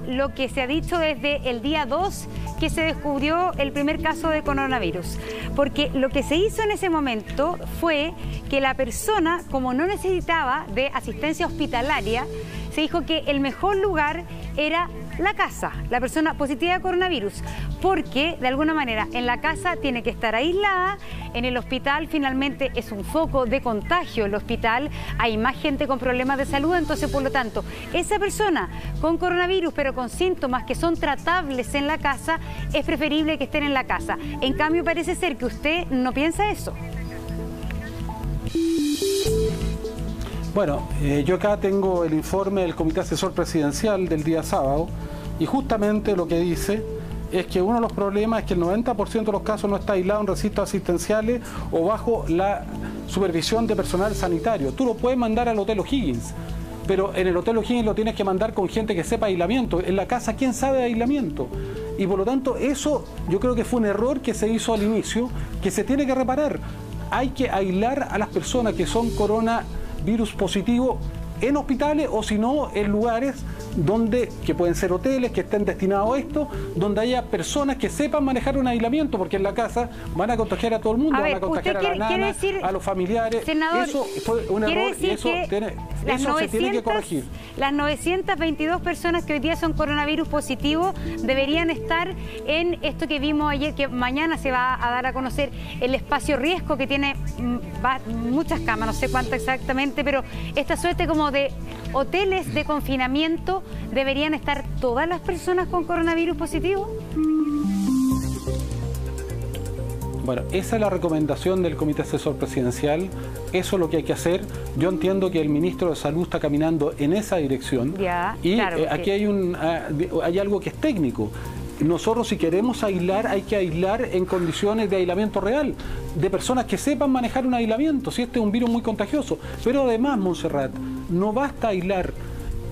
lo que se ha dicho desde el día 2 que se descubrió el primer caso de coronavirus. Porque lo que se hizo en ese momento fue que la persona, como no necesitaba de asistencia hospitalaria, se dijo que el mejor lugar era la casa, la persona positiva de coronavirus, porque de alguna manera en la casa tiene que estar aislada, en el hospital finalmente es un foco de contagio, el hospital hay más gente con problemas de salud, entonces por lo tanto esa persona con coronavirus pero con síntomas que son tratables en la casa, es preferible que estén en la casa. En cambio parece ser que usted no piensa eso. Bueno, yo acá tengo el informe del Comité Asesor Presidencial del día sábado y justamente lo que dice es que uno de los problemas es que el 90% de los casos no está aislado en recintos asistenciales o bajo la supervisión de personal sanitario. Tú lo puedes mandar al Hotel O'Higgins, pero en el Hotel O'Higgins lo tienes que mandar con gente que sepa aislamiento. En la casa, ¿quién sabe de aislamiento? Y por lo tanto, eso yo creo que fue un error que se hizo al inicio, que se tiene que reparar. Hay que aislar a las personas que son coronavirus positivos en hospitales o si no en lugares donde, que pueden ser hoteles que estén destinados a esto, donde haya personas que sepan manejar un aislamiento, porque en la casa van a contagiar a todo el mundo, van a contagiar a la nana, a los familiares. Senador, eso fue un error y eso se tiene que corregir. Las 922 personas que hoy día son coronavirus positivos deberían estar en esto que vimos ayer, que mañana se va a dar a conocer el espacio riesgo, que tiene muchas camas, no sé cuántas exactamente, pero esta suerte como de hoteles de confinamiento. ¿Deberían estar todas las personas con coronavirus positivo? Bueno, esa es la recomendación del Comité Asesor Presidencial, eso es lo que hay que hacer. Yo entiendo que el ministro de Salud está caminando en esa dirección y claro, aquí hay algo que es técnico. Nosotros si queremos aislar, hay que aislar en condiciones de aislamiento real, de personas que sepan manejar un aislamiento, si este es un virus muy contagioso. Pero además, Montserrat, no basta aislar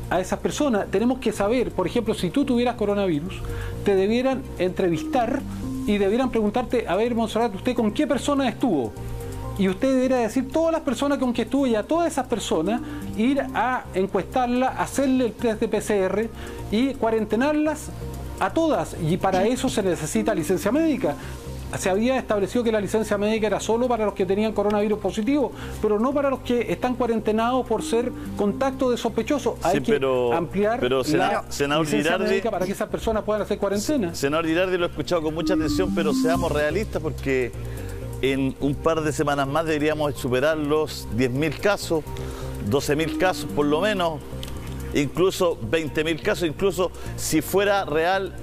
a esas personas, tenemos que saber, por ejemplo, si tú tuvieras coronavirus, te debieran entrevistar y debieran preguntarte, a ver, Montserrat, ¿usted con qué persona estuvo? Y usted debería decir todas las personas con que estuvo y a todas esas personas ir a encuestarlas, hacerle el test de PCR y cuarentenarlas a todas. Y para eso se necesita licencia médica. Se había establecido que la licencia médica era solo para los que tenían coronavirus positivo, pero no para los que están cuarentenados por ser contacto de sospechosos. Hay que ampliar la licencia médica para que esas personas puedan hacer cuarentena. Senador Girardi, lo he escuchado con mucha atención, pero seamos realistas porque en un par de semanas más deberíamos superar los 10.000 casos, 12.000 casos por lo menos, incluso 20.000 casos, incluso si fuera real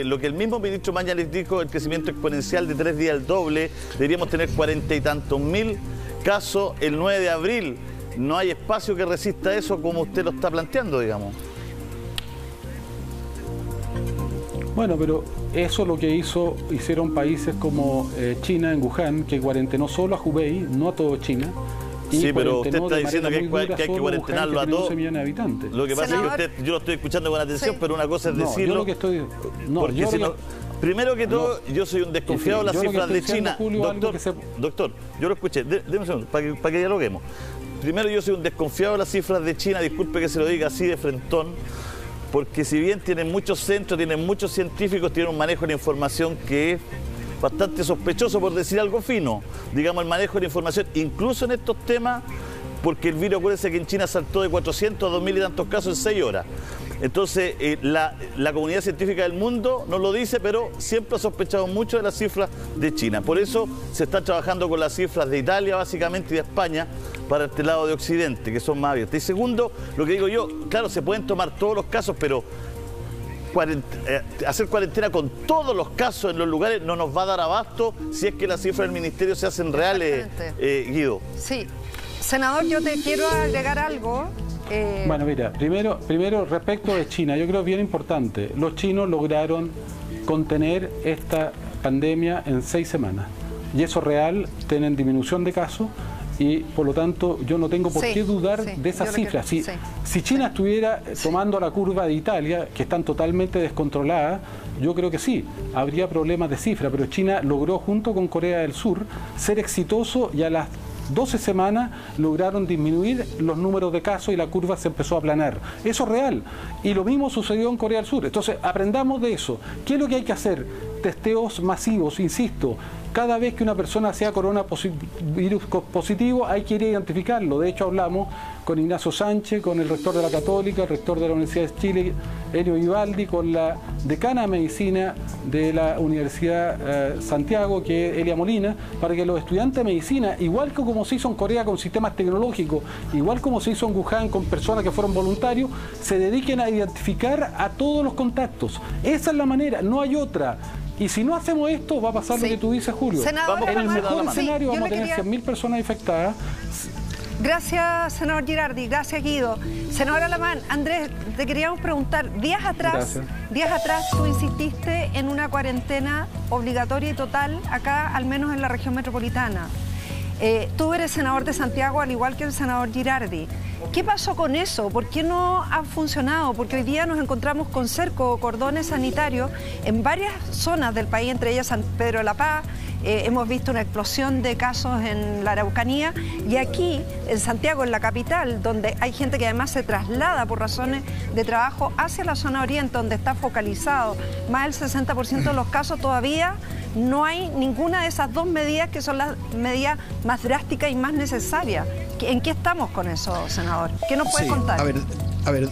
lo que el mismo ministro Mañalich dijo, el crecimiento exponencial de 3 días el doble, deberíamos tener 40 y tantos mil casos el 9 de abril. No hay espacio que resista eso como usted lo está planteando, digamos. Bueno, pero eso es lo que hicieron países como China en Wuhan, que cuarentenó solo a Hubei, no a todo China. Sí, pero usted está diciendo que hay que cuarentenarlo a todos. Lo que pasa es que yo lo estoy escuchando con atención, pero una cosa es decirlo. Yo lo que estoy... primero que todo, yo soy un desconfiado de las cifras de China. Doctor, yo lo escuché. Deme un segundo, para que dialoguemos. Primero, yo soy un desconfiado de las cifras de China, disculpe que se lo diga así de frentón, porque si bien tienen muchos centros, tienen muchos científicos, tienen un manejo de la información que es bastante sospechoso, por decir algo fino, digamos, el manejo de la información, incluso en estos temas, porque el virus, acuérdense que en China saltó de 400 a 2.000 y tantos casos en 6 horas. Entonces, la comunidad científica del mundo no lo dice, pero siempre ha sospechado mucho de las cifras de China. Por eso se está trabajando con las cifras de Italia, básicamente, y de España, para este lado de Occidente, que son más abiertas. Y segundo, lo que digo yo, claro, se pueden tomar todos los casos, pero hacer cuarentena con todos los casos en los lugares no nos va a dar abasto si es que las cifras del ministerio se hacen reales, Guido. Sí. Senador, yo te quiero agregar algo. Bueno, mira, primero respecto de China, yo creo que es bien importante. Los chinos lograron contener esta pandemia en 6 semanas. Y eso es real, tienen disminución de casos. Y por lo tanto yo no tengo por qué dudar de esas cifras. Si China estuviera tomando la curva de Italia, que están totalmente descontroladas, yo creo que sí, habría problemas de cifra, pero China logró junto con Corea del Sur ser exitoso y a las 12 semanas lograron disminuir los números de casos y la curva se empezó a aplanar. Eso es real. Y lo mismo sucedió en Corea del Sur. Entonces, aprendamos de eso. ¿Qué es lo que hay que hacer? Testeos masivos, insisto. Cada vez que una persona sea coronavirus positivo, hay que ir a identificarlo. De hecho, hablamos con Ignacio Sánchez, con el rector de la Católica, el rector de la Universidad de Chile, Elio Vivaldi, con la decana de Medicina de la Universidad Santiago, que es Elia Molina, para que los estudiantes de Medicina, igual que como se hizo en Corea con sistemas tecnológicos, igual como se hizo en Wuhan con personas que fueron voluntarios, se dediquen a identificar a todos los contactos. Esa es la manera, no hay otra. Y si no hacemos esto, va a pasar lo que tú dices, Julio. Senador, en el mejor escenario vamos a tener 100.000 personas infectadas. Gracias, senador Girardi. Gracias, Guido. Senador Alamán, Andrés, te queríamos preguntar. Días atrás tú insististe en una cuarentena obligatoria y total acá, al menos en la región metropolitana. Tú eres senador de Santiago, al igual que el senador Girardi. ¿Qué pasó con eso? ¿Por qué no ha funcionado? Porque hoy día nos encontramos con cerco o cordones sanitarios en varias zonas del país, entre ellas San Pedro de la Paz. Hemos visto una explosión de casos en la Araucanía y aquí, en Santiago, en la capital, donde hay gente que además se traslada por razones de trabajo hacia la zona oriente, donde está focalizado más del 60% de los casos, todavía no hay ninguna de esas dos medidas que son las medidas más drásticas y más necesarias. ¿En qué estamos con eso, senador? ¿Qué nos puede contar? A ver,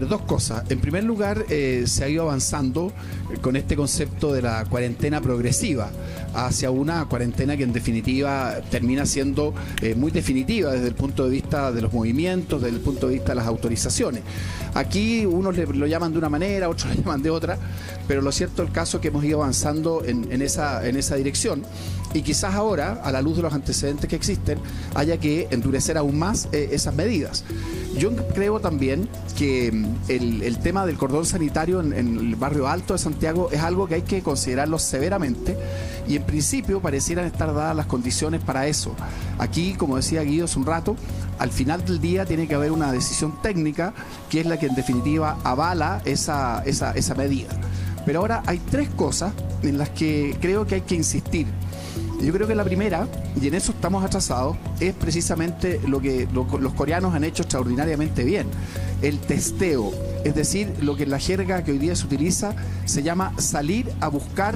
dos cosas. En primer lugar, se ha ido avanzando con este concepto de la cuarentena progresiva hacia una cuarentena que en definitiva termina siendo muy definitiva desde el punto de vista de los movimientos, desde el punto de vista de las autorizaciones. Aquí unos lo llaman de una manera, otros lo llaman de otra, pero lo cierto del caso es que hemos ido avanzando en esa dirección y quizás ahora, a la luz de los antecedentes que existen, haya que endurecer aún más esas medidas. Yo creo también que el tema del cordón sanitario en el barrio alto de Santiago es algo que hay que considerarlo severamente y en principio parecieran estar dadas las condiciones para eso. Aquí, como decía Guido hace un rato, al final del día tiene que haber una decisión técnica que es la que en definitiva avala esa medida. Pero ahora hay tres cosas en las que creo que hay que insistir. Yo creo que la primera, y en eso estamos atrasados, es precisamente lo que los coreanos han hecho extraordinariamente bien, el testeo. Es decir, lo que en la jerga que hoy día se utiliza se llama salir a buscar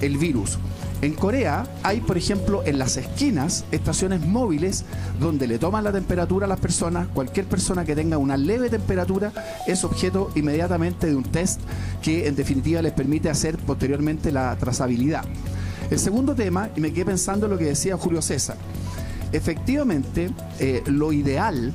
el virus. En Corea hay, por ejemplo, en las esquinas, estaciones móviles donde le toman la temperatura a las personas. Cualquier persona que tenga una leve temperatura es objeto inmediatamente de un test que en definitiva les permite hacer posteriormente la trazabilidad. El segundo tema, y me quedé pensando en lo que decía Julio César, efectivamente lo ideal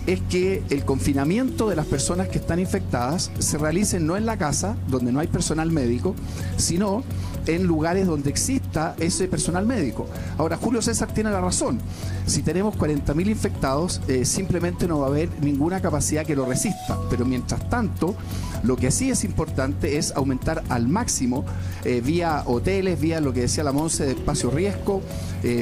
es que el confinamiento de las personas que están infectadas se realice no en la casa, donde no hay personal médico, sino en lugares donde exista ese personal médico. Ahora, Julio César tiene la razón. Si tenemos 40.000 infectados, simplemente no va a haber ninguna capacidad que lo resista. Pero mientras tanto, lo que sí es importante es aumentar al máximo vía hoteles, vía lo que decía la Monse de espacio riesgo,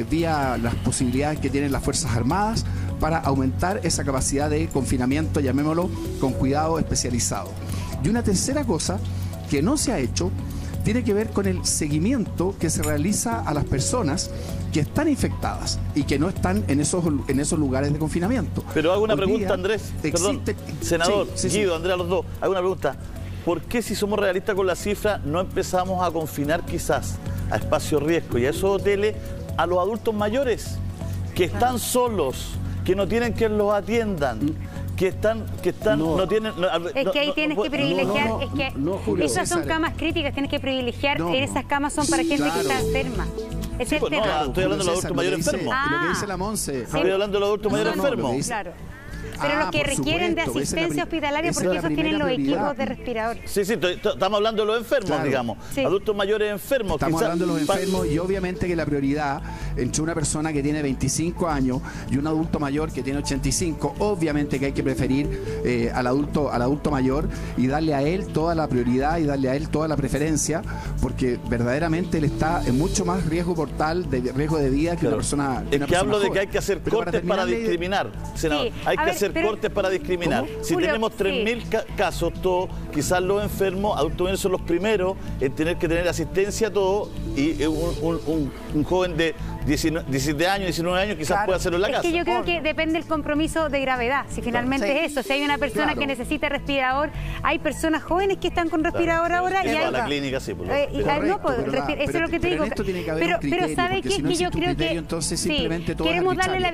vía las posibilidades que tienen las Fuerzas Armadas para aumentar esa capacidad de confinamiento, llamémoslo, con cuidado especializado. Y una tercera cosa que no se ha hecho tiene que ver con el seguimiento que se realiza a las personas que están infectadas y que no están en esos lugares de confinamiento. Pero hago una pregunta, Andrés, perdón, senador, Guido, Andrés, a los dos, hago una pregunta. ¿Por qué, si somos realistas con la cifra, no empezamos a confinar quizás a espacio riesgo y a esos hoteles a los adultos mayores que están solos, que no tienen quien los atiendan? Que ahí tienes que privilegiar, esas son camas críticas, tienes que privilegiar, esas camas son para gente que está enferma. Estoy hablando de los adultos mayores enfermos. Lo que dice la Monse. Estoy hablando de los adultos mayores enfermos. Claro. Pero los que requieren de asistencia hospitalaria, porque esos tienen los equipos de respirador. Sí, estamos hablando de los enfermos, digamos. Sí. Adultos mayores enfermos. Estamos hablando de los enfermos y obviamente que la prioridad entre una persona que tiene 25 años y un adulto mayor que tiene 85, obviamente que hay que preferir al adulto mayor y darle a él toda la prioridad y darle a él toda la preferencia, porque verdaderamente él está en mucho más riesgo mortal, de riesgo de vida que una persona. Es que hablo de que hay que hacer cortes para discriminar, senador. Hay que hacer hacer cortes para discriminar. ¿Cómo? Si Julio, tenemos 3.000 casos, todos, quizás los enfermos automáticamente son los primeros en tener que tener asistencia, todo, y un joven de 17 años, 19 años, quizás pueda hacerlo en la casa. Es que yo creo que depende del compromiso de gravedad, si finalmente es eso. Si hay una persona que necesita respirador, hay personas jóvenes que están con respirador ahora. Y hay... a la clínica, sí. Eso es lo que te digo. Pero ¿sabe qué? Es que yo creo que... Entonces simplemente queremos darle la